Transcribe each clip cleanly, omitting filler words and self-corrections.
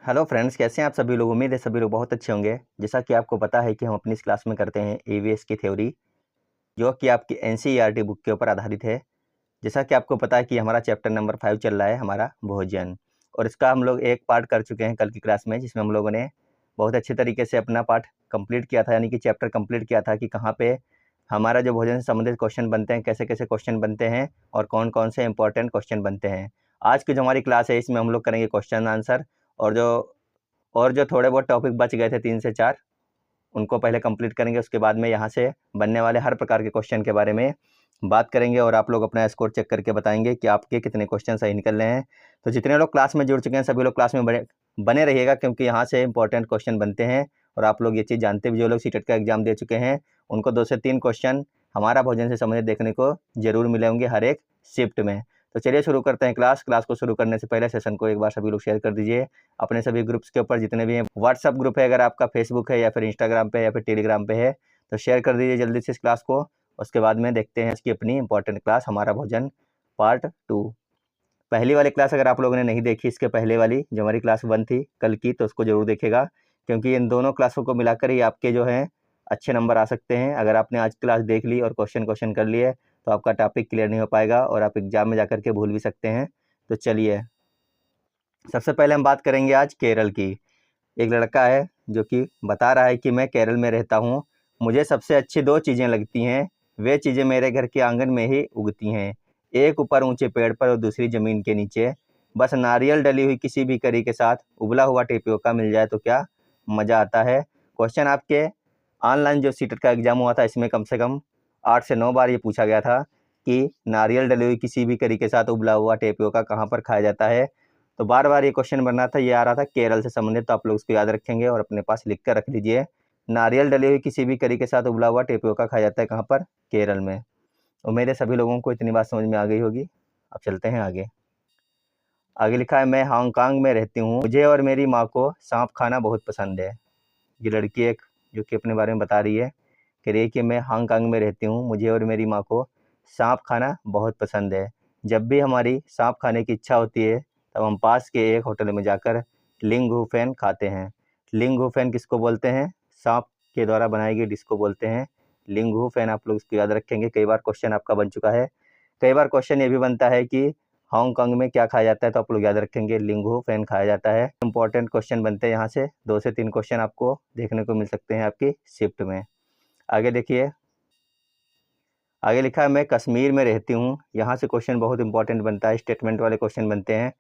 Hello friends, कैसे हैं आप सभी लोग। उम्मीद है सभी लोग बहुत अच्छे होंगे। जैसा कि आपको पता है कि हम अपनी इस क्लास में करते हैं ईवीएस की थ्योरी, जो कि आपकी एनसीईआरटी बुक के ऊपर आधारित है। जैसा कि आपको पता है कि हमारा चैप्टर नंबर 5 चल रहा है, हमारा भोजन, और इसका हम लोग एक पार्ट कर चुके हैं कल की क्लास में, जिसमें हम लोगों ने बहुत अच्छे तरीके से अपना पार्ट कंप्लीट किया था, यानी कि चैप्टर कंप्लीट किया था कि कहाँ पे हमारा जो भोजन से संबंधित क्वेश्चन बनते हैं, कैसे कैसे क्वेश्चन बनते हैं और कौन कौन से इंपॉर्टेंट क्वेश्चन बनते हैं। आज की जो हमारी क्लास है इसमें हम लोग करेंगे क्वेश्चन आंसर, और जो थोड़े बहुत टॉपिक बच गए थे 3 से 4, उनको पहले कंप्लीट करेंगे। उसके बाद में यहाँ से बनने वाले हर प्रकार के क्वेश्चन के बारे में बात करेंगे और आप लोग अपना स्कोर चेक करके बताएंगे कि आपके कितने क्वेश्चन सही निकल रहे हैं। तो जितने लोग क्लास में जुड़ चुके हैं सभी लोग क्लास में बने रहिएगा, क्योंकि यहाँ से इंपॉर्टेंट क्वेश्चन बनते हैं। और आप लोग ये चीज़ जानते भी, जो लोग सीटेट का एग्जाम दे चुके हैं उनको 2 से 3 क्वेश्चन हमारा भोजन से संबंधित देखने को जरूर मिलेंगे हर एक शिफ्ट में। तो चलिए शुरू करते हैं क्लास को शुरू करने से पहले सेशन को एक बार सभी लोग शेयर कर दीजिए अपने सभी ग्रुप्स के ऊपर, जितने भी हैं। व्हाट्सअप ग्रुप है, अगर आपका फेसबुक है या फिर इंस्टाग्राम पे या फिर टेलीग्राम पे है तो शेयर कर दीजिए जल्दी से इस क्लास को। उसके बाद में देखते हैं इसकी अपनी इंपॉर्टेंट क्लास, हमारा भोजन पार्ट 2। पहली वाली क्लास अगर आप लोगों ने नहीं देखी, इसके पहले वाली जो हमारी क्लास 1 थी कल की, तो उसको जरूर देखेगा, क्योंकि इन दोनों क्लासों को मिलाकर ही आपके जो हैं अच्छे नंबर आ सकते हैं। अगर आपने आज क्लास देख ली और क्वेश्चन कर लिए तो आपका टॉपिक क्लियर नहीं हो पाएगा और आप एग्जाम में जाकर के भूल भी सकते हैं। तो चलिए, सबसे पहले हम बात करेंगे आज केरल की। एक लड़का है जो कि बता रहा है कि मैं केरल में रहता हूँ, मुझे सबसे अच्छी 2 चीज़ें लगती हैं, वे चीज़ें मेरे घर के आंगन में ही उगती हैं, एक ऊपर ऊंचे पेड़ पर और दूसरी ज़मीन के नीचे। बस नारियल डली हुई किसी भी करी के साथ उबला हुआ टेपियोका मिल जाए तो क्या मज़ा आता है। क्वेश्चन आपके ऑनलाइन जो सीटेट का एग्ज़ाम हुआ था इसमें कम से कम 8 से 9 बार ये पूछा गया था कि नारियल डली हुई किसी भी करी के साथ उबला हुआ टेपियोका कहाँ पर खाया जाता है। तो बार बार ये क्वेश्चन बनना था, ये आ रहा था केरल से संबंधित, तो आप लोग इसको याद रखेंगे और अपने पास लिख कर रख लीजिए। नारियल डली हुई किसी भी करी के साथ उबला हुआ टेपियोका खाया जाता है कहाँ पर? केरल में। उम्मीद है सभी लोगों को इतनी बात समझ में आ गई होगी। अब चलते हैं आगे। आगे लिखा है, मैं हांगकांग में रहती हूँ, मुझे और मेरी माँ को सांप खाना बहुत पसंद है। ये लड़की एक जो कि अपने बारे में बता रही है, कह रही है कि मैं हांगकांग में रहती हूँ, मुझे और मेरी माँ को सांप खाना बहुत पसंद है। जब भी हमारी सांप खाने की इच्छा होती है तब हम पास के एक होटल में जाकर लिंगहुफेन खाते हैं। लिंगहुफेन किसको बोलते हैं? सांप के द्वारा बनाई गई डिश को बोलते हैं लिंगहुफेन। आप लोग इसको याद रखेंगे, कई बार क्वेश्चन आपका बन चुका है। कई बार क्वेश्चन ये भी बनता है कि हांगकांग में क्या खाया जाता है, तो आप लोग याद रखेंगे लिंगहुफेन खाया जाता है। इंपॉर्टेंट क्वेश्चन बनते हैं, यहाँ से 2 से 3 क्वेश्चन आपको देखने को मिल सकते हैं आपकी शिफ्ट में। आगे देखिए, आगे लिखा है, मैं कश्मीर में रहती हूँ। यहाँ से क्वेश्चन बहुत इंपॉर्टेंट बनता है, स्टेटमेंट वाले क्वेश्चन बनते हैं।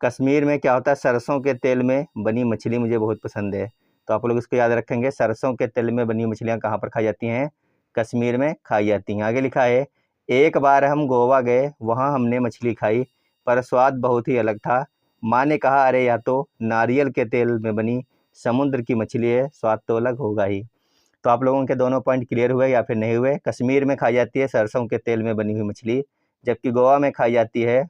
कश्मीर में क्या होता है? सरसों के तेल में बनी मछली मुझे बहुत पसंद है। तो आप लोग इसको याद रखेंगे, सरसों के तेल में बनी मछलियाँ कहाँ पर खाई जाती हैं? कश्मीर में खाई जाती हैं। आगे लिखा है, एक बार हम गोवा गए, वहाँ हमने मछली खाई पर स्वाद बहुत ही अलग था। माँ ने कहा, अरे या तो नारियल के तेल में बनी समुद्र की मछली है, स्वाद तो अलग होगा ही। तो आप लोगों के दोनों पॉइंट क्लियर हुए या फिर नहीं हुए? कश्मीर में खाई जाती है सरसों के तेल में बनी हुई मछली, जबकि गोवा में खाई जाती है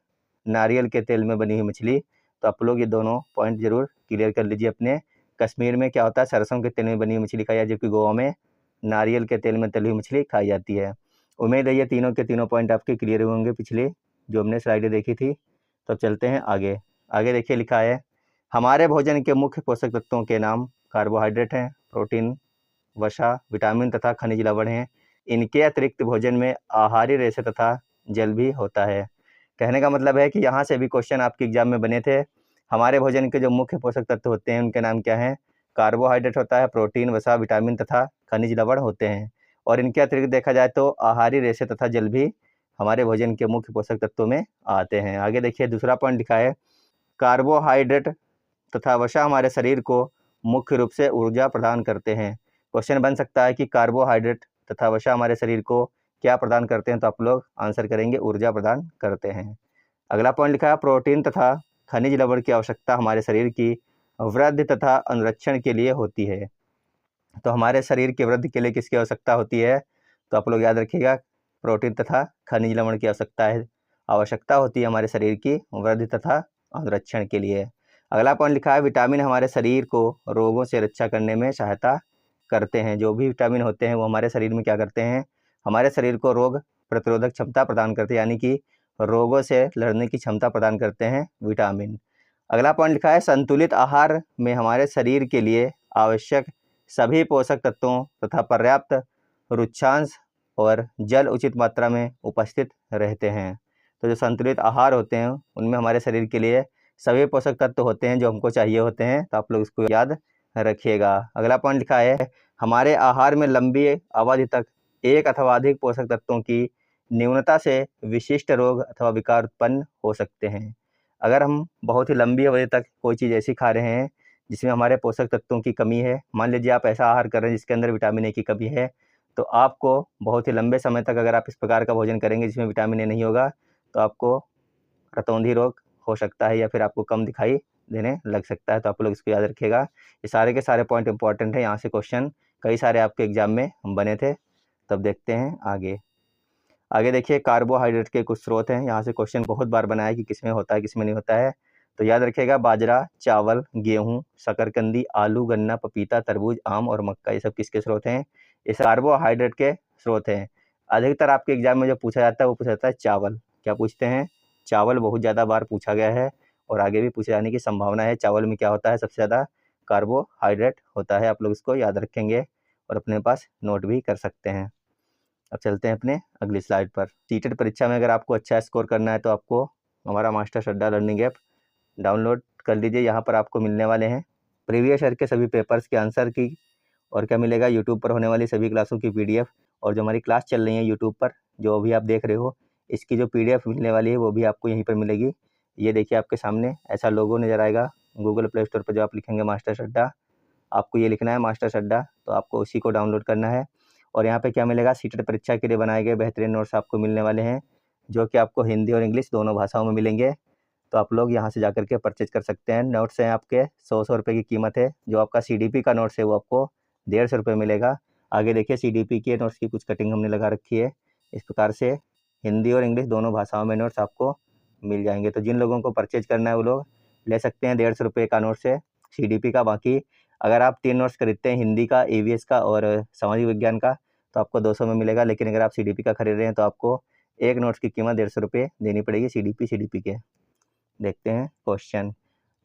नारियल के तेल में बनी हुई मछली। तो आप लोग ये दोनों पॉइंट जरूर क्लियर कर लीजिए अपने। कश्मीर में क्या होता है? सरसों के तेल में बनी हुई मछली खाई जाती है, जबकि गोवा में नारियल के तेल में तली हुई मछली खाई जाती है। उम्मीद है ये तीनों के तीनों पॉइंट आपके क्लियर होंगे पिछले जो हमने स्लाइडें देखी थी। तो अब चलते हैं आगे। आगे देखिए, लिखा है, हमारे भोजन के मुख्य पोषक तत्वों के नाम कार्बोहाइड्रेट हैं, प्रोटीन, वसा, विटामिन तथा खनिज लवण हैं। इनके अतिरिक्त भोजन में आहारी रेशे तथा जल भी होता है। कहने का मतलब है कि यहाँ से भी क्वेश्चन आपके एग्जाम में बने थे। हमारे भोजन के जो मुख्य पोषक तत्व होते हैं उनके नाम क्या हैं? कार्बोहाइड्रेट होता है, प्रोटीन, वसा, विटामिन तथा खनिज लवण होते हैं। और इनके अतिरिक्त देखा जाए तो आहारी रेशे तथा जल भी हमारे भोजन के मुख्य पोषक तत्वों में आते हैं। आगे देखिए, दूसरा पॉइंट लिखा है, कार्बोहाइड्रेट तथा वसा हमारे शरीर को मुख्य रूप से ऊर्जा प्रदान करते हैं। क्वेश्चन बन सकता है कि कार्बोहाइड्रेट तथा वसा हमारे शरीर को क्या प्रदान करते हैं? तो आप लोग आंसर करेंगे ऊर्जा प्रदान करते हैं। अगला पॉइंट लिखा है, प्रोटीन तथा खनिज लवण की आवश्यकता हमारे शरीर की वृद्धि तथा अनुरक्षण के लिए होती है। तो हमारे शरीर की वृद्धि के लिए किसकी आवश्यकता होती है? तो आप लोग याद रखिएगा, प्रोटीन तथा खनिज लवण की आवश्यकता होती है हमारे शरीर की वृद्धि तथा अनुरक्षण के लिए। अगला पॉइंट लिखा है, विटामिन हमारे शरीर को रोगों से रक्षा करने में सहायता करते हैं। जो भी विटामिन होते हैं वो हमारे शरीर में क्या करते हैं? हमारे शरीर को रोग प्रतिरोधक क्षमता प्रदान करते हैं, यानी कि रोगों से लड़ने की क्षमता प्रदान करते हैं विटामिन। अगला पॉइंट लिखा है संतुलित आहार में हमारे शरीर के लिए आवश्यक सभी पोषक तत्वों तथा पर्याप्त रुक्षांश और जल उचित मात्रा में उपस्थित रहते हैं। तो जो संतुलित आहार होते हैं उनमें हमारे शरीर के लिए सभी पोषक तत्व होते हैं जो हमको चाहिए होते हैं, तो आप लोग इसको याद रखिएगा। अगला पॉइंट लिखा है हमारे आहार में लंबी अवधि तक एक अथवा अधिक पोषक तत्वों की न्यूनता से विशिष्ट रोग अथवा विकार उत्पन्न हो सकते हैं। अगर हम बहुत ही लंबी अवधि तक कोई चीज़ ऐसी खा रहे हैं जिसमें हमारे पोषक तत्वों की कमी है, मान लीजिए आप ऐसा आहार कर रहे हैं जिसके अंदर विटामिन ए की कमी है, तो आपको बहुत ही लंबे समय तक अगर आप इस प्रकार का भोजन करेंगे जिसमें विटामिन ए नहीं होगा तो आपको रतौंधी रोग हो सकता है या फिर आपको कम दिखाई देने लग सकता है। तो आप लोग इसको याद रखिएगा। ये सारे के सारे पॉइंट इंपॉर्टेंट हैं, यहाँ से क्वेश्चन कई सारे आपके एग्जाम में बने थे। तब देखते हैं आगे देखिए कार्बोहाइड्रेट के कुछ स्रोत हैं, यहाँ से क्वेश्चन बहुत बार बना है कि किसमें होता है किसमें नहीं होता है। तो याद रखिएगा बाजरा, चावल, गेहूँ, शकरकंदी, आलू, गन्ना, पपीता, तरबूज, आम और मक्का, ये सब किसके स्रोत हैं? ये कार्बोहाइड्रेट के स्रोत हैं। अधिकतर आपके एग्जाम में जो पूछा जाता है वो पूछा जाता है चावल। क्या पूछते हैं? चावल बहुत ज़्यादा बार पूछा गया है और आगे भी पूछे जाने की संभावना है। चावल में क्या होता है? सबसे ज़्यादा कार्बोहाइड्रेट होता है। आप लोग इसको याद रखेंगे और अपने पास नोट भी कर सकते हैं। अब चलते हैं अपने अगली स्लाइड पर। सीटेट परीक्षा में अगर आपको अच्छा स्कोर करना है तो आपको हमारा मास्टर्स अड्डा लर्निंग ऐप डाउनलोड कर लीजिए। यहाँ पर आपको मिलने वाले हैं प्रीवियस ईयर के सभी पेपर्स के आंसर की, और क्या मिलेगा, यूट्यूब पर होने वाली सभी क्लासों की PDF, और जो हमारी क्लास चल रही है यूट्यूब पर जो अभी आप देख रहे हो इसकी जो PDF मिलने वाली है वो भी आपको यहीं पर मिलेगी। ये देखिए आपके सामने ऐसा लोगो नज़र आएगा। गूगल प्ले स्टोर पर जो आप लिखेंगे मास्टर्स अड्डा, आपको ये लिखना है मास्टर्स अड्डा, तो आपको उसी को डाउनलोड करना है। और यहाँ पे क्या मिलेगा, सीटेट परीक्षा के लिए बनाए गए बेहतरीन नोट्स आपको मिलने वाले हैं जो कि आपको हिंदी और इंग्लिश दोनों भाषाओं में मिलेंगे। तो आप लोग यहाँ से जा करके परचेज कर सकते हैं। नोट्स हैं आपके 100 रुपये की कीमत है। जो आपका CDP का नोट्स है वो आपको 150 रुपये मिलेगा। आगे देखिए CDP के नोट्स की कुछ कटिंग हमने लगा रखी है। इस प्रकार से हिंदी और इंग्लिश दोनों भाषाओं में नोट्स आपको मिल जाएंगे। तो जिन लोगों को परचेज करना है वो लोग ले सकते हैं। 150 रुपये का नोट्स है CDP का। बाकी अगर आप 3 नोट्स खरीदते हैं, हिंदी का, EVS का और सामाजिक विज्ञान का, तो आपको 200 में मिलेगा। लेकिन अगर आप CDP का खरीद रहे हैं तो आपको एक नोट्स की कीमत 150 रुपये देनी पड़ेगी CDP के। देखते हैं क्वेश्चन।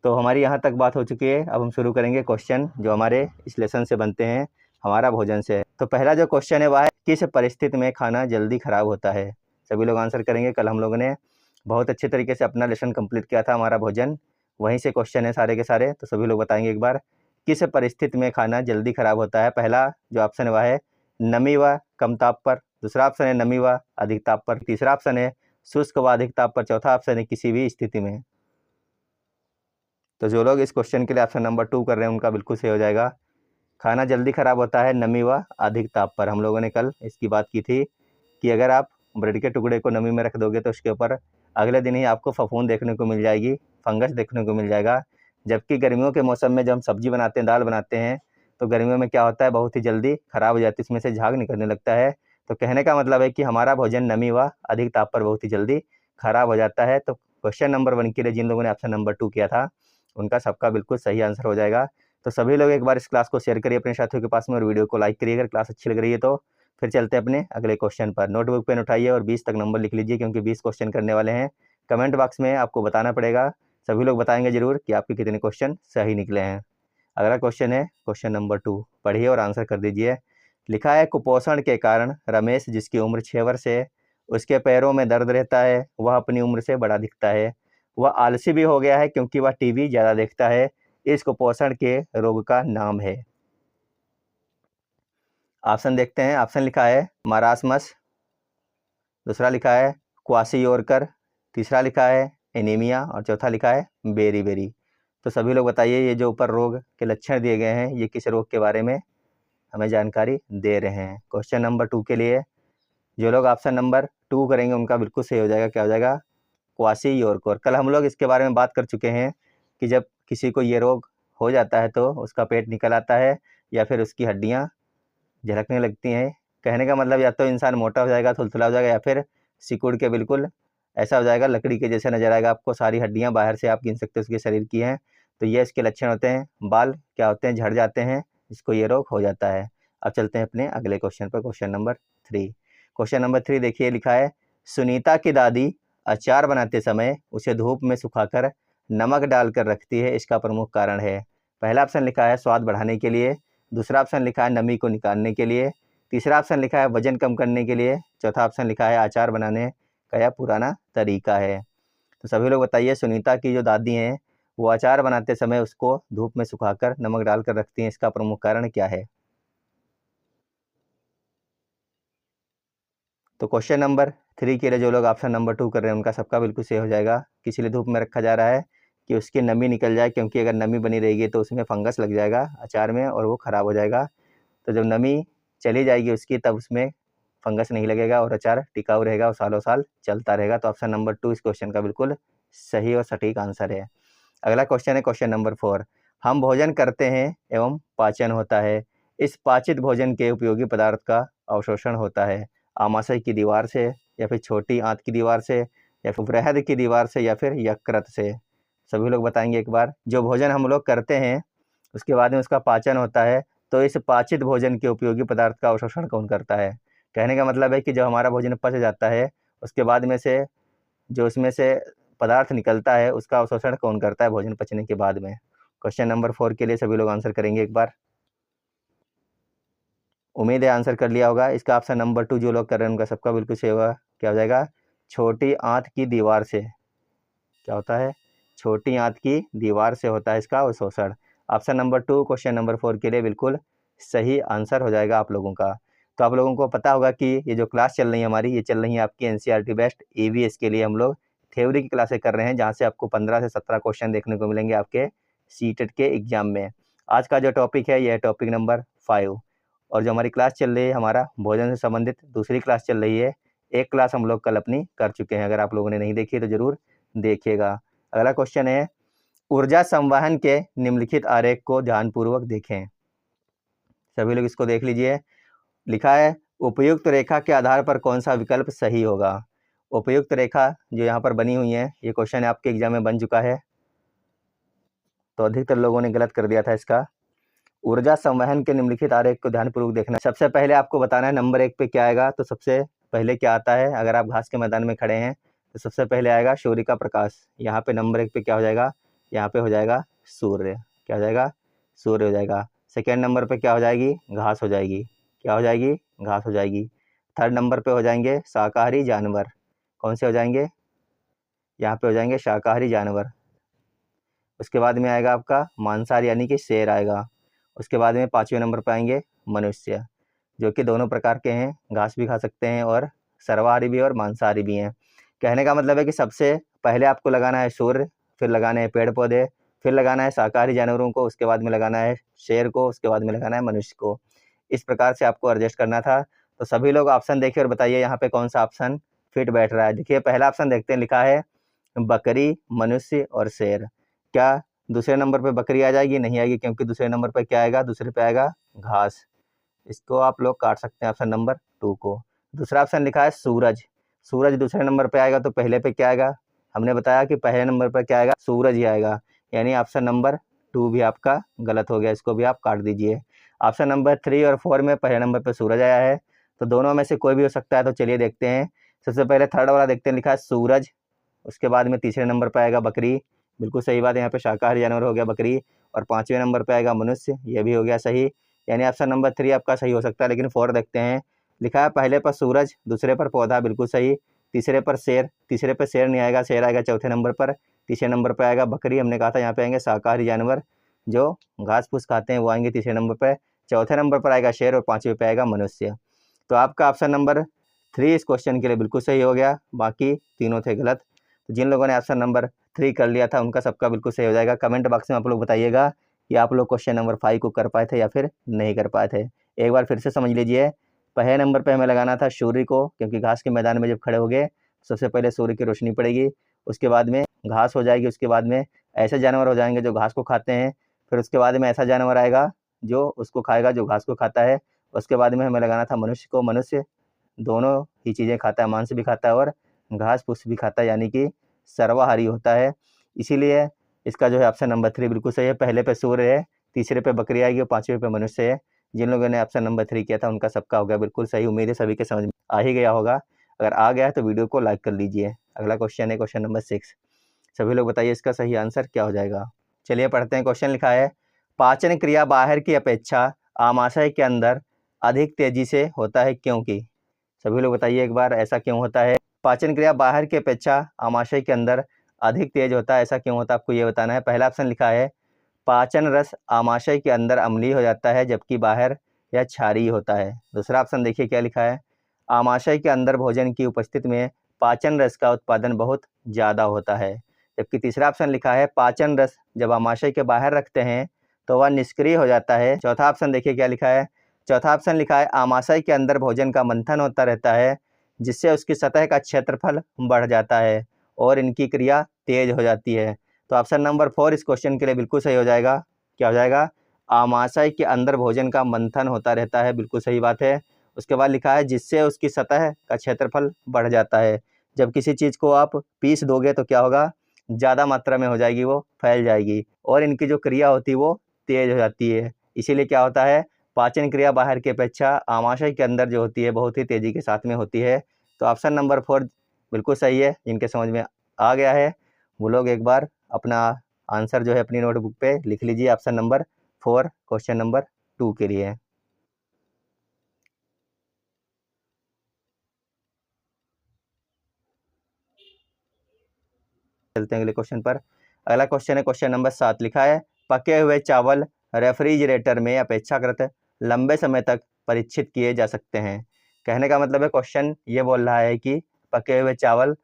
तो हमारी यहाँ तक बात हो चुकी है। अब हम शुरू करेंगे क्वेश्चन जो हमारे इस लेसन से बनते हैं, हमारा भोजन से। तो पहला जो क्वेश्चन है वह है किस परिस्थिति में खाना जल्दी खराब होता है? सभी लोग आंसर करेंगे। कल हम लोगों ने बहुत अच्छे तरीके से अपना लेसन कंप्लीट किया था, हमारा भोजन, वहीं से क्वेश्चन है सारे के सारे। तो सभी लोग बताएंगे एक बार किस परिस्थिति में खाना जल्दी खराब होता है। पहला जो ऑप्शन है वह है नमी व कम ताप पर, दूसरा ऑप्शन है नमी व अधिक ताप पर, तीसरा ऑप्शन है शुष्क व अधिक ताप पर, चौथा ऑप्शन है किसी भी स्थिति में। तो जो लोग इस क्वेश्चन के लिए ऑप्शन नंबर 2 कर रहे हैं उनका बिल्कुल सही हो जाएगा। खाना जल्दी खराब होता है नमी व अधिक ताप पर। हम लोगों ने कल इसकी बात की थी कि अगर आप ब्रेड के टुकड़े को नमी में रख दोगे तो उसके ऊपर अगले दिन ही आपको फफूंद देखने को मिल जाएगी, फंगस देखने को मिल जाएगा। जबकि गर्मियों के मौसम में जब हम सब्जी बनाते हैं, दाल बनाते हैं, तो गर्मियों में क्या होता है, बहुत ही जल्दी खराब हो जाती है, इसमें से झाग निकलने लगता है। तो कहने का मतलब है कि हमारा भोजन नमी व अधिक ताप पर बहुत ही जल्दी खराब हो जाता है। तो क्वेश्चन नंबर 1 के लिए जिन लोगों ने ऑप्शन नंबर 2 किया था उनका सबका बिल्कुल सही आंसर हो जाएगा। तो सभी लोग एक बार इस क्लास को शेयर करिए अपने साथियों के पास में और वीडियो को लाइक करिए अगर क्लास अच्छी लग रही है तो। फिर चलते हैं अपने अगले क्वेश्चन पर। नोटबुक पेन उठाइए और 20 तक नंबर लिख लीजिए क्योंकि 20 क्वेश्चन करने वाले हैं। कमेंट बॉक्स में आपको बताना पड़ेगा, सभी लोग बताएंगे जरूर कि आपके कितने क्वेश्चन सही निकले हैं। अगला क्वेश्चन है क्वेश्चन नंबर 2, पढ़िए और आंसर कर दीजिए। लिखा है कुपोषण के कारण रमेश, जिसकी उम्र 6 वर्ष है, उसके पैरों में दर्द रहता है, वह अपनी उम्र से बड़ा दिखता है, वह आलसी भी हो गया है क्योंकि वह टीवी ज़्यादा देखता है। इस कुपोषण के रोग का नाम है। ऑप्शन देखते हैं। ऑप्शन लिखा है मारास्मस, दूसरा लिखा है क्वाशियोरकर, तीसरा लिखा है एनीमिया और चौथा लिखा है बेरी। तो सभी लोग बताइए ये जो ऊपर रोग के लक्षण दिए गए हैं ये किस रोग के बारे में हमें जानकारी दे रहे हैं। क्वेश्चन नंबर 2 के लिए जो लोग ऑप्शन नंबर 2 करेंगे उनका बिल्कुल सही हो जाएगा। क्या हो जाएगा? क्वाशियोरकर। कल हम लोग इसके बारे में बात कर चुके हैं कि जब किसी को ये रोग हो जाता है तो उसका पेट निकल आता है या फिर उसकी हड्डियाँ झलकने लगती हैं। कहने का मतलब या तो इंसान मोटा हो जाएगा, थुलथुला हो जाएगा, या फिर सिकुड़ के बिल्कुल ऐसा हो जाएगा, लकड़ी के जैसे नजर आएगा आपको। सारी हड्डियां बाहर से आप गिन सकते हो उसके शरीर की हैं। तो ये इसके लक्षण होते हैं। बाल क्या होते हैं? झड़ जाते हैं, इसको ये रोग हो जाता है। अब चलते हैं अपने अगले क्वेश्चन पर, क्वेश्चन नंबर 3। क्वेश्चन नंबर 3 देखिए, लिखा है सुनीता की दादी अचार बनाते समय उसे धूप में सुखाकर नमक डालकर रखती है, इसका प्रमुख कारण है। पहला ऑप्शन लिखा है स्वाद बढ़ाने के लिए, दूसरा ऑप्शन लिखा है नमी को निकालने के लिए, तीसरा ऑप्शन लिखा है वजन कम करने के लिए, चौथा ऑप्शन लिखा है अचार बनाने का यह पुराना तरीका है। तो सभी लोग बताइए, सुनीता की जो दादी हैं वो अचार बनाते समय उसको धूप में सुखाकर नमक डालकर रखती हैं, इसका प्रमुख कारण क्या है? तो क्वेश्चन नंबर 3 के लिए जो लोग ऑप्शन नंबर 2 कर रहे हैं उनका सबका बिल्कुल सही हो जाएगा कि इसलिए धूप में रखा जा रहा है कि उसकी नमी निकल जाए, क्योंकि अगर नमी बनी रहेगी तो उसमें फंगस लग जाएगा अचार में और वो ख़राब हो जाएगा। तो जब नमी चली जाएगी उसकी तब उसमें फंगस नहीं लगेगा और अचार टिकाऊ रहेगा और सालों साल चलता रहेगा। तो ऑप्शन नंबर 2 इस क्वेश्चन का बिल्कुल सही और सटीक आंसर है। अगला क्वेश्चन है क्वेश्चन नंबर 4। हम भोजन करते हैं एवं पाचन होता है, इस पाचित भोजन के उपयोगी पदार्थ का अवशोषण होता है आमाशय की दीवार से, या फिर छोटी आंत की दीवार से, या फिर बृहद की दीवार से, या फिर यकृत से। सभी लोग बताएंगे एक बार। जो भोजन हम लोग करते हैं उसके बाद में उसका पाचन होता है, तो इस पाचित भोजन के उपयोगी पदार्थ का अवशोषण कौन करता है? कहने का मतलब है कि जब हमारा भोजन पच जाता है उसके बाद में से जो उसमें से पदार्थ निकलता है उसका अवशोषण कौन करता है भोजन पचने के बाद में? क्वेश्चन नंबर 4 के लिए सभी लोग आंसर करेंगे एक बार। उम्मीद है आंसर कर लिया होगा। इसका ऑप्शन नंबर 2 जो लोग कर रहे हैं उनका सबका बिल्कुल सही होगा। क्या हो जाएगा? छोटी आंत की दीवार से। क्या होता है? छोटी आंत की दीवार से होता है इसका अवशोषण। ऑप्शन नंबर 2 क्वेश्चन नंबर 4 के लिए बिल्कुल सही आंसर हो जाएगा आप लोगों का। तो आप लोगों को पता होगा कि ये जो क्लास चल रही है हमारी, ये चल रही है आपकी एनसीईआरटी बेस्ट ईवीएस के लिए। हम लोग थ्योरी की क्लासें कर रहे हैं जहाँ से आपको 15 से 17 क्वेश्चन देखने को मिलेंगे आपके सीटेट के एग्जाम में। आज का जो टॉपिक है यह टॉपिक नंबर 5, और जो हमारी क्लास चल रही है हमारा भोजन से संबंधित दूसरी क्लास चल रही है। एक क्लास हम लोग कल अपनी कर चुके हैं, अगर आप लोगों ने नहीं देखी तो जरूर देखिएगा। अगला क्वेश्चन है, ऊर्जा संवहन के निम्नलिखित आरेख को ध्यानपूर्वक देखें। सभी लोग इसको देख लीजिए। लिखा है उपयुक्त रेखा के आधार पर कौन सा विकल्प सही होगा। उपयुक्त रेखा जो यहाँ पर बनी हुई है, ये क्वेश्चन आपके एग्जाम में बन चुका है, तो अधिकतर लोगों ने गलत कर दिया था इसका। ऊर्जा संवहन के निम्नलिखित आरेख को ध्यानपूर्वक देखना। सबसे पहले आपको बताना है नंबर 1 पे क्या आएगा। तो सबसे पहले क्या आता है, अगर आप घास के मैदान में खड़े हैं तो सबसे पहले आएगा सूर्य का प्रकाश। यहाँ पे नंबर 1 पे क्या हो जाएगा? यहाँ पे हो जाएगा सूर्य। क्या हो जाएगा? सूर्य हो जाएगा। सेकेंड नंबर पे क्या हो जाएगी? घास हो जाएगी। क्या हो जाएगी? घास हो जाएगी। थर्ड नंबर पे हो जाएंगे शाकाहारी जानवर। कौन से हो जाएंगे? यहाँ पे हो जाएंगे शाकाहारी जानवर। उसके बाद में आएगा आपका मांसाहारी यानी कि शेर आएगा। उसके बाद में 5वें नंबर पर आएंगे मनुष्य, जो कि दोनों प्रकार के हैं, घास भी खा सकते हैं और सर्वाहारी भी और मांसाहारी भी हैं। कहने का मतलब है कि सबसे पहले आपको लगाना है सूर्य, फिर लगाना है पेड़ पौधे, फिर लगाना है शाकाहारी जानवरों को, उसके बाद में लगाना है शेर को, उसके बाद में लगाना है मनुष्य को। इस प्रकार से आपको एडजस्ट करना था। तो सभी लोग ऑप्शन देखिए और बताइए यहाँ पे कौन सा ऑप्शन फिट बैठ रहा है। देखिए पहला ऑप्शन देखते हैं, लिखा है बकरी, मनुष्य और शेर। क्या दूसरे नंबर पे बकरी आ जाएगी? नहीं आएगी, क्योंकि दूसरे नंबर पे क्या आएगा? दूसरे पे आएगा घास। इसको आप लोग काट सकते हैं ऑप्शन नंबर 2 को। दूसरा ऑप्शन लिखा है सूरज। सूरज दूसरे नंबर पे आएगा, तो पहले पे क्या आएगा? हमने बताया कि पहले नंबर पर क्या आएगा? सूरज ही आएगा, यानी ऑप्शन नंबर 2 भी आपका गलत हो गया, इसको भी आप काट दीजिए। ऑप्शन नंबर 3 और 4 में पहले नंबर पर सूरज आया है, तो दोनों में से कोई भी हो सकता है। तो चलिए देखते हैं। सबसे पहले थर्ड वाला देखते हैं, लिखा है सूरज। उसके बाद में तीसरे नंबर पर आएगा बकरी, बिल्कुल सही बात है, यहाँ पे शाकाहारी जानवर हो गया बकरी। और 5वें नंबर पे आएगा मनुष्य, ये भी हो गया सही, यानी ऑप्शन नंबर 3 आपका सही हो सकता है। लेकिन 4 देखते हैं, लिखा है पहले पर सूरज, दूसरे पर पौधा, बिल्कुल सही। तीसरे पर शेर, तीसरे पर शेर नहीं आएगा, शेर आएगा चौथे नंबर पर। तीसरे नंबर पर आएगा बकरी, हमने कहा था यहाँ पे आएंगे शाकाहारी जानवर जो घास फूस खाते हैं वो आएंगे तीसरे नंबर पर। चौथे नंबर पर आएगा शेर और 5वें पे आएगा मनुष्य। तो आपका ऑप्शन नंबर 3 इस क्वेश्चन के लिए बिल्कुल सही हो गया, बाकी तीनों थे गलत। तो जिन लोगों ने ऑप्शन नंबर 3 कर लिया था उनका सबका बिल्कुल सही हो जाएगा। कमेंट बॉक्स में आप लोग बताइएगा कि आप लोग क्वेश्चन नंबर 5 को कर पाए थे या फिर नहीं कर पाए थे। एक बार फिर से समझ लीजिए, पहले नंबर पे हमें लगाना था सूर्य को, क्योंकि घास के मैदान में जब खड़े हो गए सबसे पहले सूर्य की रोशनी पड़ेगी, उसके बाद में घास हो जाएगी, उसके बाद में ऐसे जानवर हो जाएंगे जो घास को खाते हैं, फिर उसके बाद में ऐसा जानवर आएगा जो उसको खाएगा जो घास को खाता है। उसके बाद में हमें लगाना था मनुष्य को। मनुष्य दोनों ही चीज़ें खाता है, मांस भी खाता है और घास फूस भी खाता है, यानी कि सर्वाहारी होता है। इसीलिए इसका जो है ऑप्शन नंबर 3 बिल्कुल सही है। पहले पे सूर्य है, तीसरे पे बकरी आएगी और 5वें पे मनुष्य है। जिन लोगों ने ऑप्शन नंबर 3 किया था उनका सबका हो गया बिल्कुल सही। उम्मीद है सभी के समझ में आ ही गया होगा। अगर आ गया है तो वीडियो को लाइक कर लीजिए। अगला क्वेश्चन है क्वेश्चन नंबर 6। सभी लोग बताइए इसका सही आंसर क्या हो जाएगा। चलिए पढ़ते हैं। क्वेश्चन लिखा है, पाचन क्रिया बाहर की अपेक्षा आमाशय के अंदर अधिक तेजी से होता है क्योंकि। सभी लोग बताइए एक बार, ऐसा क्यों होता है? पाचन क्रिया बाहर की अपेक्षा आमाशय के अंदर अधिक तेज होता है, ऐसा क्यों होता है आपको ये बताना है। पहला ऑप्शन लिखा है, पाचन रस आमाशय के अंदर अम्लीय हो जाता है जबकि बाहर यह क्षारीय होता है। दूसरा ऑप्शन देखिए क्या लिखा है, आमाशय के अंदर भोजन की उपस्थिति में पाचन रस का उत्पादन बहुत ज़्यादा होता है। जबकि तीसरा ऑप्शन लिखा है, पाचन रस जब आमाशय के बाहर रखते हैं तो वह निष्क्रिय हो जाता है। चौथा ऑप्शन देखिए क्या लिखा है, चौथा ऑप्शन लिखा है, आमाशय के अंदर भोजन का मंथन होता रहता है जिससे उसकी सतह का क्षेत्रफल बढ़ जाता है और इनकी क्रिया तेज हो जाती है। तो ऑप्शन नंबर 4 इस क्वेश्चन के लिए बिल्कुल सही हो जाएगा। क्या हो जाएगा? आमाशय के अंदर भोजन का मंथन होता रहता है, बिल्कुल सही बात है। उसके बाद लिखा है जिससे उसकी सतह का क्षेत्रफल बढ़ जाता है। जब किसी चीज़ को आप पीस दोगे तो क्या होगा, ज़्यादा मात्रा में हो जाएगी, वो फैल जाएगी और इनकी जो क्रिया होती है वो तेज हो जाती है। इसीलिए क्या होता है, पाचन क्रिया बाहर की अपेक्षा आमाशय के अंदर जो होती है बहुत ही तेज़ी के साथ में होती है। तो ऑप्शन नंबर 4 बिल्कुल सही है। जिनके समझ में आ गया है वो लोग एक बार अपना आंसर जो है अपनी नोटबुक पे लिख लीजिए, ऑप्शन नंबर 4 क्वेश्चन नंबर 2 के लिए। चलते हैं अगले क्वेश्चन पर। अगला क्वेश्चन है क्वेश्चन नंबर 7। लिखा है, पके हुए चावल रेफ्रिजरेटर में अपेक्षाकृत लंबे समय तक परीक्षित किए जा सकते हैं। कहने का मतलब है, क्वेश्चन ये बोल रहा है कि पके हुए चावल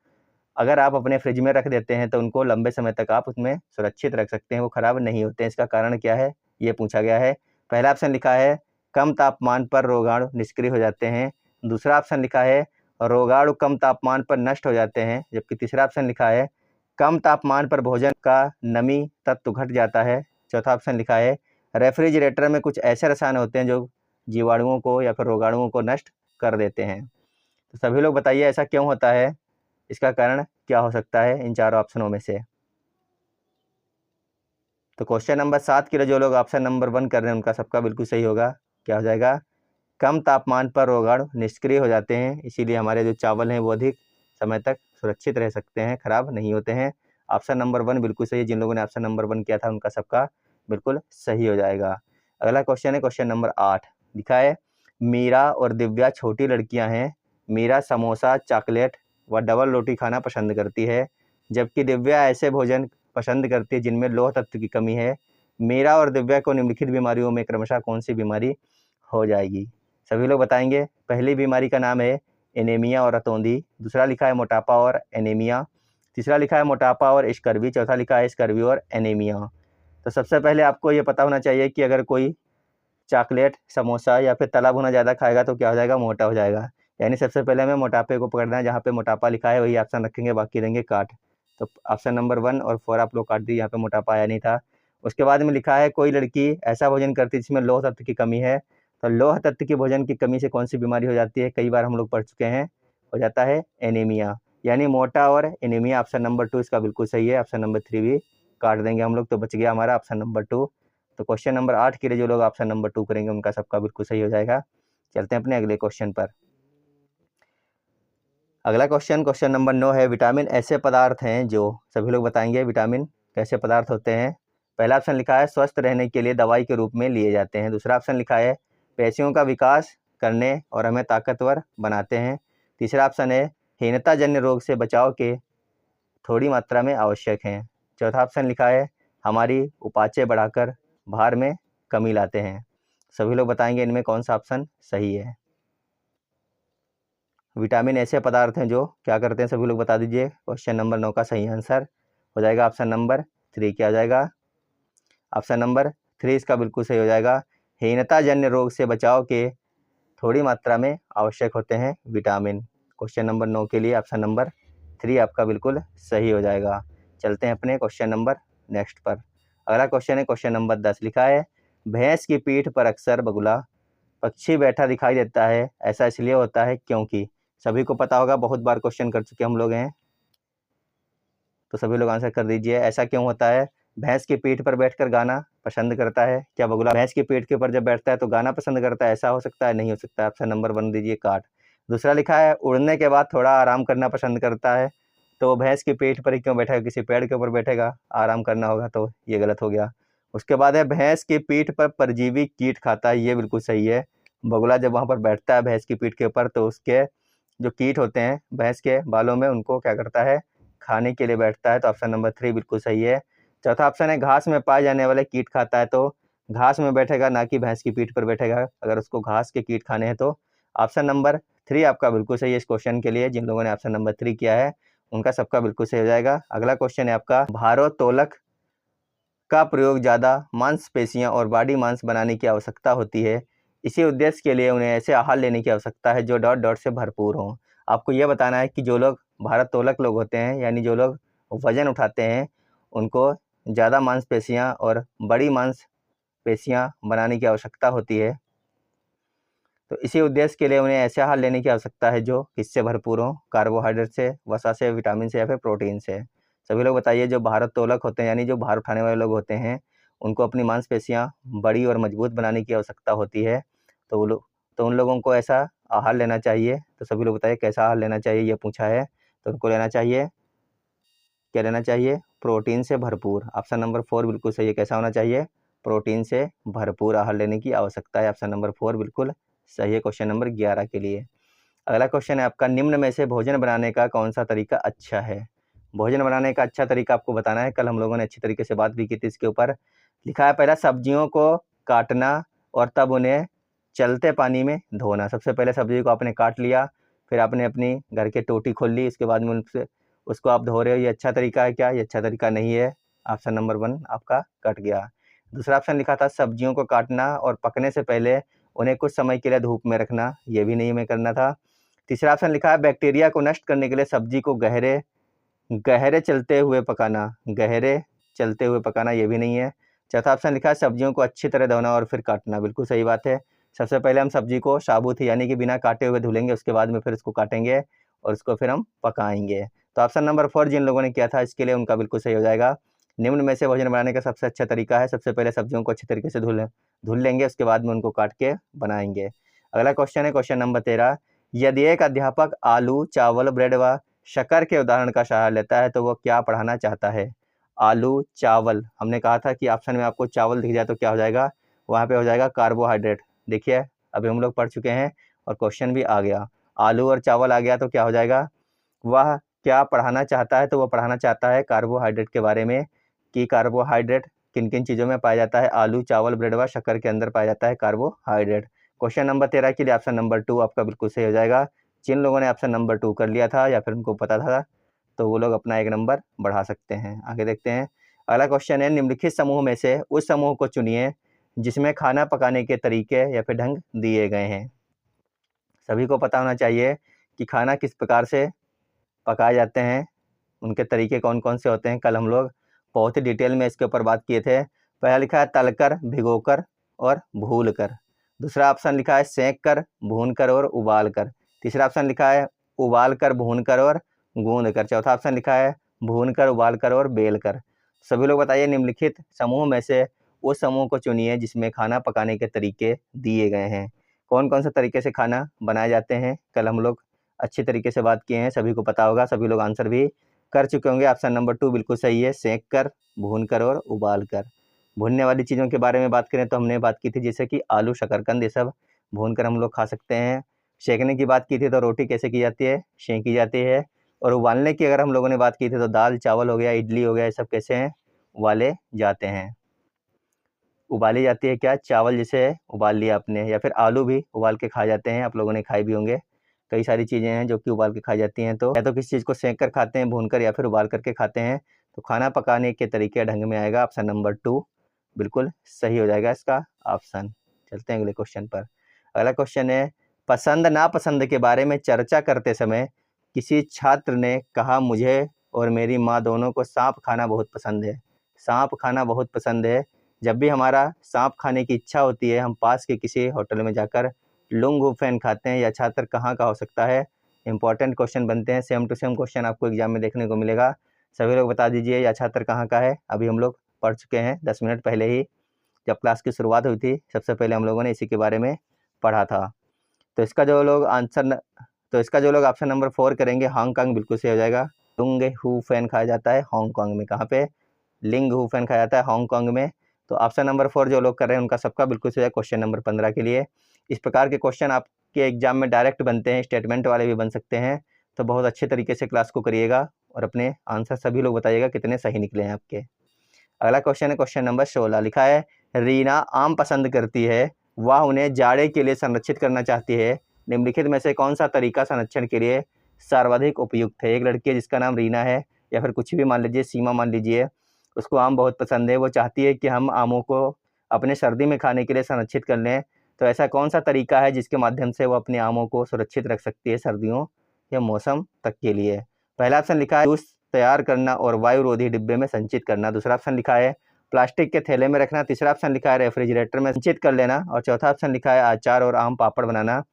अगर आप अपने फ्रिज में रख देते हैं तो उनको लंबे समय तक आप उसमें सुरक्षित रख सकते हैं, वो खराब नहीं होते हैं। इसका कारण क्या है ये पूछा गया है। पहला ऑप्शन लिखा है, कम तापमान पर रोगाणु निष्क्रिय हो जाते हैं। दूसरा ऑप्शन लिखा है, रोगाणु कम तापमान पर नष्ट हो जाते हैं। जबकि तीसरा ऑप्शन लिखा है, कम तापमान पर भोजन का नमी तत्व घट जाता है। चौथा ऑप्शन लिखा है, रेफ्रिजरेटर में कुछ ऐसे रसायन होते हैं जो जीवाणुओं को या फिर रोगाणुओं को नष्ट कर देते हैं। तो सभी लोग बताइए ऐसा क्यों होता है, इसका कारण क्या हो सकता है इन चारों ऑप्शनों में से। तो क्वेश्चन नंबर 7 के लिए जो लोग ऑप्शन नंबर 1 कर रहे हैं उनका सबका बिल्कुल सही होगा। क्या हो जाएगा, कम तापमान पर रोगाणु निष्क्रिय हो जाते हैं, इसीलिए हमारे जो चावल हैं वो अधिक समय तक सुरक्षित रह सकते हैं, खराब नहीं होते हैं। ऑप्शन नंबर 1 बिल्कुल सही है। जिन लोगों ने ऑप्शन नंबर 1 किया था उनका सबका बिल्कुल सही हो जाएगा। अगला क्वेश्चन है क्वेश्चन नंबर 8। लिखा है, मीरा और दिव्या छोटी लड़कियां हैं। मीरा समोसा, चॉकलेट व डबल रोटी खाना पसंद करती है जबकि दिव्या ऐसे भोजन पसंद करती है जिनमें लौह तत्व की कमी है। मीरा और दिव्या को निम्नलिखित बीमारियों में क्रमशः कौन सी बीमारी हो जाएगी। सभी लोग बताएंगे। पहली बीमारी का नाम है एनीमिया और रतौंधी। दूसरा लिखा है मोटापा और एनीमिया। तीसरा लिखा है मोटापा और स्कर्वी। चौथा लिखा है स्कर्वी और एनीमिया। तो सबसे पहले आपको ये पता होना चाहिए कि अगर कोई चॉकलेट, समोसा या फिर तला भुना ज़्यादा खाएगा तो क्या हो जाएगा, मोटा हो जाएगा। यानी सबसे पहले हमें मोटापे को पकड़ना है, जहाँ पे मोटापा लिखा है वही ऑप्शन रखेंगे, बाकी देंगे काट। तो ऑप्शन नंबर 1 और 4 आप लोग काट दिए, यहाँ पे मोटापा आया नहीं था। उसके बाद में लिखा है, कोई लड़की ऐसा भोजन करती है जिसमें लौह तत्व की कमी है। तो लौह तत्व की भोजन की कमी से कौन सी बीमारी हो जाती है, कई बार हम लोग पढ़ चुके हैं, हो जाता है एनीमिया। यानी मोटा और एनीमिया। ऑप्शन नंबर 2 इसका बिल्कुल सही है। ऑप्शन नंबर 3 भी काट देंगे हम लोग, तो बच गया हमारा ऑप्शन नंबर 2। तो क्वेश्चन नंबर 8 के लिए जो लोग ऑप्शन नंबर 2 करेंगे उनका सबका बिल्कुल सही हो जाएगा। चलते हैं अपने अगले क्वेश्चन पर। अगला क्वेश्चन क्वेश्चन नंबर 9 है, विटामिन ऐसे पदार्थ हैं जो, सभी लोग बताएंगे विटामिन कैसे पदार्थ होते हैं। पहला ऑप्शन लिखा है, स्वस्थ रहने के लिए दवाई के रूप में लिए जाते हैं। दूसरा ऑप्शन लिखा है, पेशियों का विकास करने और हमें ताकतवर बनाते हैं। तीसरा ऑप्शन है, हीनता जन्य रोग से बचाव के थोड़ी मात्रा में आवश्यक हैं। चौथा ऑप्शन लिखा है, हमारी उपाचे बढ़ाकर भार में कमी लाते हैं। सभी लोग बताएंगे इनमें कौन सा ऑप्शन सही है। विटामिन ऐसे पदार्थ हैं जो क्या करते हैं, सभी लोग बता दीजिए। क्वेश्चन नंबर 9 का सही आंसर हो जाएगा ऑप्शन नंबर 3। क्या हो जाएगा, ऑप्शन नंबर 3 इसका बिल्कुल सही हो जाएगा। हीनता जन्य रोग से बचाव के थोड़ी मात्रा में आवश्यक होते हैं विटामिन। क्वेश्चन नंबर 9 के लिए ऑप्शन नंबर 3 आपका बिल्कुल सही हो जाएगा। चलते हैं अपने क्वेश्चन नंबर नेक्स्ट पर। अगला क्वेश्चन है क्वेश्चन नंबर 10। लिखा है, भैंस की पीठ पर अक्सर बगुला पक्षी बैठा दिखाई देता है, ऐसा इसलिए होता है क्योंकि। सभी को पता होगा, बहुत बार क्वेश्चन कर चुके हम लोग हैं, तो सभी लोग आंसर कर दीजिए। ऐसा क्यों होता है, भैंस की पीठ पर बैठकर गाना पसंद करता है। क्या बगुला भैंस की पीठ के ऊपर जब बैठता है तो गाना पसंद करता है, ऐसा हो सकता है, नहीं हो सकता। ऑप्शन नंबर 1 दीजिए काट। दूसरा लिखा है, उड़ने के बाद थोड़ा आराम करना पसंद करता है। तो वो भैंस की पीठ पर ही क्यों बैठेगा, किसी पेड़ के ऊपर बैठेगा, आराम करना होगा, तो ये गलत हो गया। उसके बाद है भैंस की पीठ पर परजीवी कीट खाता है, ये बिल्कुल सही है। बगुला जब वहाँ पर बैठता है भैंस की पीठ के ऊपर तो उसके जो कीट होते हैं भैंस के बालों में उनको क्या करता है, खाने के लिए बैठता है। तो ऑप्शन नंबर 3 बिल्कुल सही है। चौथा ऑप्शन है घास में पाए जाने वाले कीट खाता है, तो घास में बैठेगा ना कि भैंस की पीठ पर बैठेगा, अगर उसको घास के कीट खाने हैं तो। ऑप्शन नंबर 3 आपका बिल्कुल सही है इस क्वेश्चन के लिए। जिन लोगों ने ऑप्शन नंबर 3 किया है उनका सबका बिल्कुल सही हो जाएगा। अगला क्वेश्चन है आपका, भारोत्तोलक का प्रयोग ज़्यादा मांसपेशियां और बॉडी मांस बनाने की आवश्यकता होती है। इसी उद्देश्य के लिए उन्हें ऐसे आहार लेने की आवश्यकता है जो डॉट डॉट से भरपूर हों। आपको यह बताना है कि जो लोग भारोत्तोलक लोग होते हैं यानी जो लोग वजन उठाते हैं उनको ज़्यादा मांसपेशियां और बड़ी मांसपेशियां बनाने की आवश्यकता होती है। तो इसी उद्देश्य के लिए उन्हें ऐसे आहार लेने की आवश्यकता है जो किससे भरपूर हों, कार्बोहाइड्रेट से, वसा से, विटामिन से या फिर प्रोटीन से। सभी लोग बताइए, जो भारोत्तोलक होते हैं यानी जो भार उठाने वाले लोग होते हैं उनको अपनी मांसपेशियां बड़ी और मजबूत बनाने की आवश्यकता होती है, तो उन लोगों को ऐसा आहार लेना चाहिए। तो सभी लोग बताइए कैसा आहार लेना चाहिए, ये पूछा है। तो उनको लेना चाहिए, क्या लेना चाहिए, प्रोटीन से भरपूर। ऑप्शन नंबर 4 बिल्कुल सही है। कैसा होना चाहिए, प्रोटीन से भरपूर आहार लेने की आवश्यकता है। ऑप्शन नंबर 4 बिल्कुल सही है क्वेश्चन नंबर 11 के लिए। अगला क्वेश्चन है आपका, निम्न में से भोजन बनाने का कौन सा तरीका अच्छा है। भोजन बनाने का अच्छा तरीका आपको बताना है। कल हम लोगों ने अच्छी तरीके से बात भी की थी इसके ऊपर। लिखा है, पहला सब्जियों को काटना और तब उन्हें चलते पानी में धोना। सबसे पहले सब्जी को आपने काट लिया, फिर आपने अपनी घर की टोटी खोल ली, इसके बाद में उनसे उसको आप धो रहे हो, ये अच्छा तरीका है क्या, ये अच्छा तरीका नहीं है। ऑप्शन नंबर 1 आपका कट गया। दूसरा ऑप्शन लिखा था, सब्जियों को काटना और पकने से पहले उन्हें कुछ समय के लिए धूप में रखना, ये भी नहीं हमें करना था। तीसरा ऑप्शन लिखा है, बैक्टीरिया को नष्ट करने के लिए सब्जी को गहरे गहरे चलते हुए पकाना, गहरे चलते हुए पकाना, ये भी नहीं है। चौथा ऑप्शन लिखा है, सब्जियों को अच्छी तरह धोना और फिर काटना, बिल्कुल सही बात है। सबसे पहले हम सब्जी को साबुत यानी कि बिना काटे हुए धुलेंगे, उसके बाद में फिर उसको काटेंगे और उसको फिर हम पकाएंगे। तो ऑप्शन नंबर 4 जिन लोगों ने किया था इसके लिए उनका बिल्कुल सही हो जाएगा। निम्न में से भोजन बनाने का सबसे अच्छा तरीका है, सबसे पहले सब्जियों को अच्छी तरीके से धुल लेंगे, उसके बाद में उनको काट के बनाएंगे। अगला क्वेश्चन है क्वेश्चन नंबर 13, यदि एक अध्यापक आलू, चावल, ब्रेड व शक्कर के उदाहरण का सहारा लेता है तो वो क्या पढ़ाना चाहता है। आलू, चावल, हमने कहा था कि ऑप्शन में आपको चावल दिख जाए तो क्या हो जाएगा, वहाँ पे हो जाएगा कार्बोहाइड्रेट। देखिए अभी हम लोग पढ़ चुके हैं और क्वेश्चन भी आ गया, आलू और चावल आ गया तो क्या हो जाएगा, वह क्या पढ़ाना चाहता है, तो वह पढ़ाना चाहता है कार्बोहाइड्रेट के बारे में, कि कार्बोहाइड्रेट किन किन चीज़ों में पाया जाता है। आलू, चावल, ब्रेड व शक्कर के अंदर पाया जाता है कार्बोहाइड्रेट। क्वेश्चन नंबर 13 के लिए ऑप्शन नंबर 2 आपका बिल्कुल सही हो जाएगा। जिन लोगों ने ऑप्शन नंबर 2 कर लिया था या फिर उनको पता था तो वो लोग अपना 1 नंबर बढ़ा सकते हैं। आगे देखते हैं। अगला क्वेश्चन है, निम्नलिखित समूह में से उस समूह को चुनिए जिसमें खाना पकाने के तरीके या फिर ढंग दिए गए हैं। सभी को पता होना चाहिए कि खाना किस प्रकार से पकाए जाते हैं, उनके तरीके कौन कौन से होते हैं। कल हम लोग बहुत ही डिटेल में इसके ऊपर बात किए थे। पहला लिखा है तलकर, भिगोकर और भूलकर। दूसरा ऑप्शन लिखा है सेंक कर, भून कर और उबाल कर। तीसरा ऑप्शन लिखा है उबाल कर, भून कर और गूंद कर। चौथा ऑप्शन लिखा है भून कर, उबाल कर और बेल कर। सभी लोग बताइए, निम्नलिखित समूह में से उस समूह को चुनिए जिसमें खाना पकाने के तरीके दिए गए हैं। कौन कौन से तरीके से खाना बनाए जाते हैं कल हम लोग अच्छी तरीके से बात किए हैं, सभी को पता होगा, सभी लोग आंसर भी कर चुके होंगे। ऑप्शन नंबर 2 बिल्कुल सही है, सेंक कर, भून कर और उबाल कर। भूनने वाली चीज़ों के बारे में बात करें तो हमने बात की थी जैसे कि आलू, शकरकंद, ये सब भून कर हम लोग खा सकते हैं। सेकने की बात की थी तो रोटी कैसे की जाती है, सेंकी जाती है। और उबालने की अगर हम लोगों ने बात की थी तो दाल, चावल हो गया, इडली हो गया, ये सब कैसे हैं, उबाले जाते हैं। उबाली जाती है क्या, चावल जैसे उबाल लिया आपने, या फिर आलू भी उबाल के खाए जाते हैं, आप लोगों ने खाए भी होंगे। कई सारी चीज़ें हैं जो कि उबाल के खाई जाती हैं। तो या तो किसी चीज़ को सेंक कर खाते हैं, भूनकर, या फिर उबाल करके खाते हैं। तो खाना पकाने के तरीके ढंग में आएगा ऑप्शन नंबर 2 बिल्कुल सही हो जाएगा इसका ऑप्शन। चलते हैं अगले क्वेश्चन पर। अगला क्वेश्चन है, पसंद नापसंद के बारे में चर्चा करते समय किसी छात्र ने कहा, मुझे और मेरी माँ दोनों को सांप खाना बहुत पसंद है। सांप खाना बहुत पसंद है। जब भी हमारा सांप खाने की इच्छा होती है हम पास के किसी होटल में जाकर लुंग-फैन खाते हैं। यह छात्र कहाँ का हो सकता है, इंपॉर्टेंट क्वेश्चन बनते हैं, सेम टू सेम क्वेश्चन आपको एग्जाम में देखने को मिलेगा। सभी लोग बता दीजिए यह छात्र कहाँ का है। अभी हम लोग पढ़ चुके हैं 10 मिनट पहले ही, जब क्लास की शुरुआत हुई थी सबसे पहले हम लोगों ने इसी के बारे में पढ़ा था। तो इसका जो लोग ऑप्शन नंबर 4 करेंगे, हांगकांग, बिल्कुल सही हो जाएगा। लुंग हू फैन खाया जाता है हांगकांग में। कहाँ पे? लिंग हू फैन खाया जाता है हांगकांग में। तो ऑप्शन नंबर 4 जो लोग कर रहे हैं उनका सबका बिल्कुल सही है क्वेश्चन नंबर 15 के लिए। इस प्रकार के क्वेश्चन आपके एग्जाम में डायरेक्ट बनते हैं, स्टेटमेंट वाले भी बन सकते हैं। तो बहुत अच्छे तरीके से क्लास को करिएगा और अपने आंसर सभी लोग बताइएगा कितने सही निकले हैं आपके। अगला क्वेश्चन है क्वेश्चन नंबर 16। लिखा है रीना आम पसंद करती है, वह उन्हें जाड़े के लिए संरक्षित करना चाहती है। निम्नलिखित में से कौन सा तरीका संरक्षण के लिए सर्वाधिक उपयुक्त है? एक लड़की है जिसका नाम रीना है, या फिर कुछ भी मान लीजिए, सीमा मान लीजिए, उसको आम बहुत पसंद है। वो चाहती है कि हम आमों को अपने सर्दी में खाने के लिए संरक्षित कर लें। तो ऐसा कौन सा तरीका है जिसके माध्यम से वो अपने आमों को सुरक्षित रख सकती है सर्दियों या मौसम तक के लिए? पहला ऑप्शन लिखा है जूस तैयार करना और वायुरोधी डिब्बे में संचित करना। दूसरा ऑप्शन लिखा है प्लास्टिक के थैले में रखना। तीसरा ऑप्शन लिखा है रेफ्रिजरेटर में संचित कर लेना। और चौथा ऑप्शन लिखा है अचार और आम पापड़ बनाना।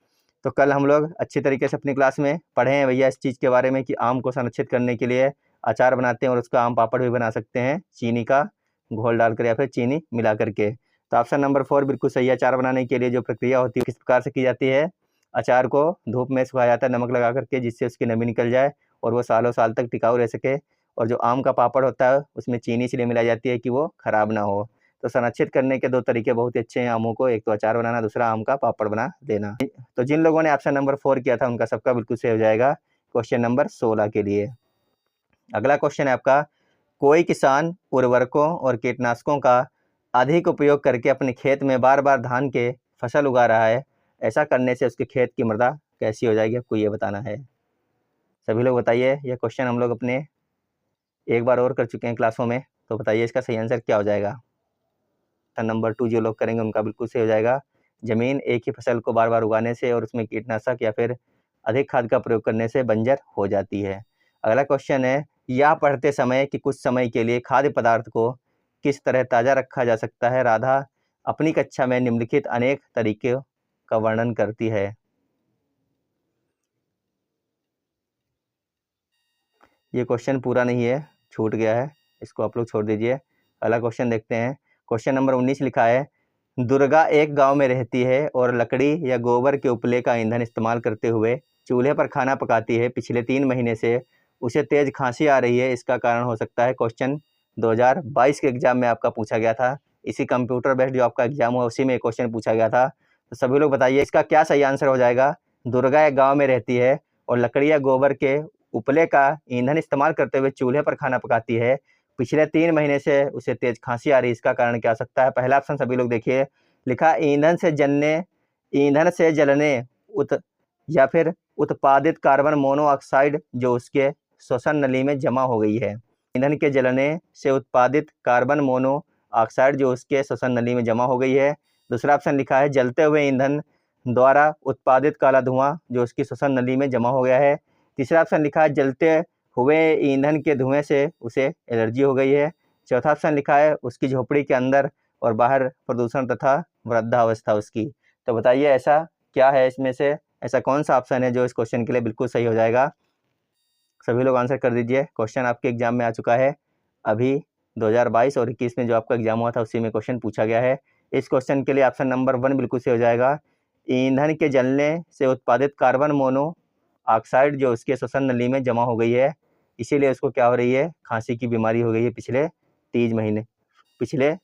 तो कल हम लोग अच्छी तरीके से अपनी क्लास में पढ़े हैं भैया इस चीज़ के बारे में कि आम को संरक्षित करने के लिए अचार बनाते हैं और उसका आम पापड़ भी बना सकते हैं चीनी का घोल डालकर या फिर चीनी मिला करके। तो ऑप्शन नंबर 4 बिल्कुल सही है। अचार बनाने के लिए जो प्रक्रिया होती है किस प्रकार से की जाती है? अचार को धूप में सुखाया जाता है नमक लगा करके, जिससे उसकी नमी निकल जाए और वो सालों साल तक टिकाऊ रह सके। और जो आम का पापड़ होता है उसमें चीनी इसलिए मिलाई जाती है कि वो खराब ना हो। तो संरक्षित करने के 2 तरीके बहुत ही अच्छे हैं आमों को, एक तो अचार बनाना, दूसरा आम का पापड़ बना देना। तो जिन लोगों ने ऑप्शन नंबर 4 किया था उनका सबका बिल्कुल सही हो जाएगा क्वेश्चन नंबर 16 के लिए। अगला क्वेश्चन है आपका, कोई किसान उर्वरकों और कीटनाशकों का अधिक उपयोग करके अपने खेत में बार बार धान के फसल उगा रहा है। ऐसा करने से उसके खेत की मृदा कैसी हो जाएगी? आपको ये बताना है। सभी लोग बताइए, यह क्वेश्चन हम लोग अपने एक बार और कर चुके हैं क्लासों में। तो बताइए इसका सही आंसर क्या हो जाएगा? नंबर 2 जो लोग करेंगे उनका बिल्कुल सही हो जाएगा। जमीन एक ही फसल को बार बार उगाने से और उसमें कीटनाशक या फिर अधिक खाद का प्रयोग करने से बंजर हो जाती है। अगला क्वेश्चन है, यह पढ़ते समय कि कुछ समय के लिए खाद्य पदार्थ को किस तरह ताज़ा रखा जा सकता है? राधा अपनी कक्षा में निम्नलिखित अनेक तरीके का वर्णन करती है। ये क्वेश्चन पूरा नहीं है, छूट गया है, इसको आप लोग छोड़ दीजिए। अगला क्वेश्चन देखते हैं। क्वेश्चन नंबर 19 लिखा है, दुर्गा एक गांव में रहती है और लकड़ी या गोबर के उपले का ईंधन इस्तेमाल करते हुए चूल्हे पर खाना पकाती है। पिछले 3 महीने से उसे तेज खांसी आ रही है, इसका कारण हो सकता है? क्वेश्चन 2022 के एग्जाम में आपका पूछा गया था। इसी कंप्यूटर बेस्ड जो आपका एग्जाम हुआ उसी में क्वेश्चन पूछा गया था। तो सभी लोग बताइए इसका क्या सही आंसर हो जाएगा? दुर्गा एक गाँव में रहती है और लकड़ी या गोबर के उपले का ईंधन इस्तेमाल करते हुए चूल्हे पर खाना पकाती है। पिछले 3 महीने से उसे तेज खांसी आ रही है, इसका कारण क्या हो सकता है? पहला ऑप्शन सभी लोग देखिए, लिखा ईंधन से जलने या फिर उत्पादित कार्बन मोनोऑक्साइड जो उसके श्वसन नली में जमा हो गई है। ईंधन के जलने से उत्पादित कार्बन मोनोऑक्साइड जो उसके श्वसन नली में जमा हो गई है। दूसरा ऑप्शन लिखा है जलते हुए ईंधन द्वारा उत्पादित काला धुआं जो उसकी श्वसन नली में जमा हो गया है। तीसरा ऑप्शन लिखा है जलते हुए ईंधन के धुएं से उसे एलर्जी हो गई है। चौथा ऑप्शन लिखा है उसकी झोपड़ी के अंदर और बाहर प्रदूषण तथा वृद्धावस्था उसकी। तो बताइए ऐसा क्या है इसमें से? ऐसा कौन सा ऑप्शन है जो इस क्वेश्चन के लिए बिल्कुल सही हो जाएगा? सभी लोग आंसर कर दीजिए। क्वेश्चन आपके एग्जाम में आ चुका है अभी 2022 और 21 में जो आपका एग्जाम हुआ था उसी में क्वेश्चन पूछा गया है। इस क्वेश्चन के लिए ऑप्शन नंबर 1 बिल्कुल सही हो जाएगा। ईंधन के जलने से उत्पादित कार्बन मोनोऑक्साइड जो उसके श्वसन नली में जमा हो गई है, इसीलिए उसको क्या हो रही है? खांसी की बीमारी हो गई है पिछले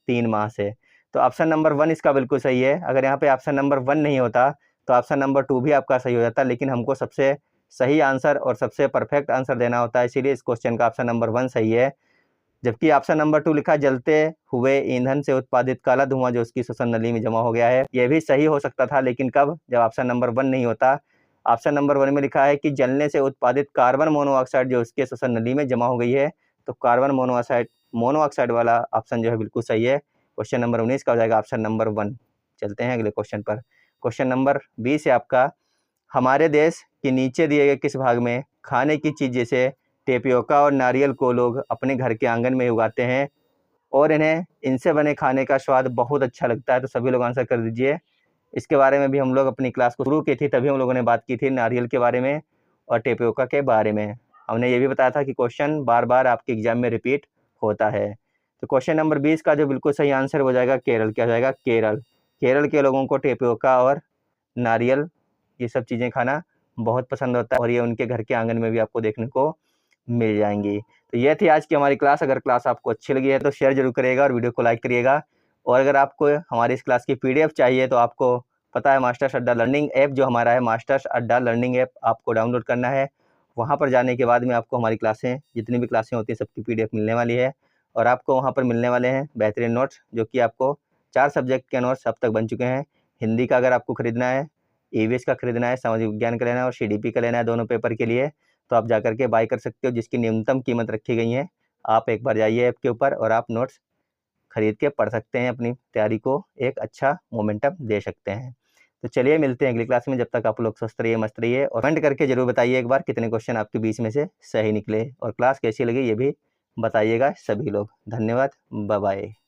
3 माह से। तो ऑप्शन नंबर 1 इसका बिल्कुल सही है। अगर यहाँ पे ऑप्शन नंबर 1 नहीं होता तो ऑप्शन नंबर 2 भी आपका सही हो जाता, लेकिन हमको सबसे सही आंसर और सबसे परफेक्ट आंसर देना होता है, इसीलिए इस क्वेश्चन का ऑप्शन नंबर 1 सही है। जबकि ऑप्शन नंबर 2 लिखा जलते हुए ईंधन से उत्पादित काला धुआं जो उसकी श्वसन नली में जमा हो गया है, यह भी सही हो सकता था, लेकिन कब? जब ऑप्शन नंबर 1 नहीं होता। ऑप्शन नंबर 1 में लिखा है कि जलने से उत्पादित कार्बन मोनोऑक्साइड जो उसके श्वसन नली में जमा हो गई है, तो कार्बन मोनोऑक्साइड वाला ऑप्शन जो है बिल्कुल सही है। क्वेश्चन नंबर 19 का हो जाएगा ऑप्शन नंबर 1। चलते हैं अगले क्वेश्चन पर। क्वेश्चन नंबर 20 है आपका, हमारे देश के नीचे दिए गए किस भाग में खाने की चीज़ जैसे टेपियोका और नारियल को लोग अपने घर के आंगन में उगाते हैं और इन्हें इनसे बने खाने का स्वाद बहुत अच्छा लगता है? तो सभी लोग आंसर कर दीजिए। इसके बारे में भी हम लोग अपनी क्लास को शुरू की थी, तभी हम लोगों ने बात की थी नारियल के बारे में और टेपियोका के बारे में। हमने ये भी बताया था कि क्वेश्चन बार बार आपके एग्जाम में रिपीट होता है। तो क्वेश्चन नंबर 20 का जो बिल्कुल सही आंसर हो जाएगा केरल। क्या हो जाएगा? केरल के लोगों को टेपियोका और नारियल ये सब चीज़ें खाना बहुत पसंद होता है और ये उनके घर के आंगन में भी आपको देखने को मिल जाएंगी। तो ये थी आज की हमारी क्लास। अगर क्लास आपको अच्छी लगी है तो शेयर जरूर करिएगा और वीडियो को लाइक करिएगा। और अगर आपको हमारी इस क्लास की PDF चाहिए तो आपको पता है मास्टर्स अड्डा लर्निंग ऐप जो हमारा है, मास्टर्स अड्डा लर्निंग ऐप आपको डाउनलोड करना है। वहाँ पर जाने के बाद में आपको हमारी क्लासें, जितनी भी क्लासें होती हैं, सबकी PDF मिलने वाली है। और आपको वहाँ पर मिलने वाले हैं बेहतरीन नोट्स, जो कि आपको 4 सब्जेक्ट के नोट्स अब तक बन चुके हैं। हिंदी का अगर आपको खरीदना है, EVS का खरीदना है, सामाजिक विज्ञान का लेना है और CDP का लेना है दोनों पेपर के लिए, तो आप जाकर के बाय कर सकते हो, जिसकी न्यूनतम कीमत रखी गई है। आप एक बार जाइए ऐप के ऊपर और आप नोट्स खरीद के पढ़ सकते हैं, अपनी तैयारी को एक अच्छा मोमेंटम दे सकते हैं। तो चलिए मिलते हैं अगली क्लास में। जब तक आप लोग स्वस्थ रहिए, मस्त रहिए और कमेंट करके जरूर बताइए एक बार कितने क्वेश्चन आपके 20 में से सही निकले और क्लास कैसी लगी ये भी बताइएगा सभी लोग। धन्यवाद, बाय बाय।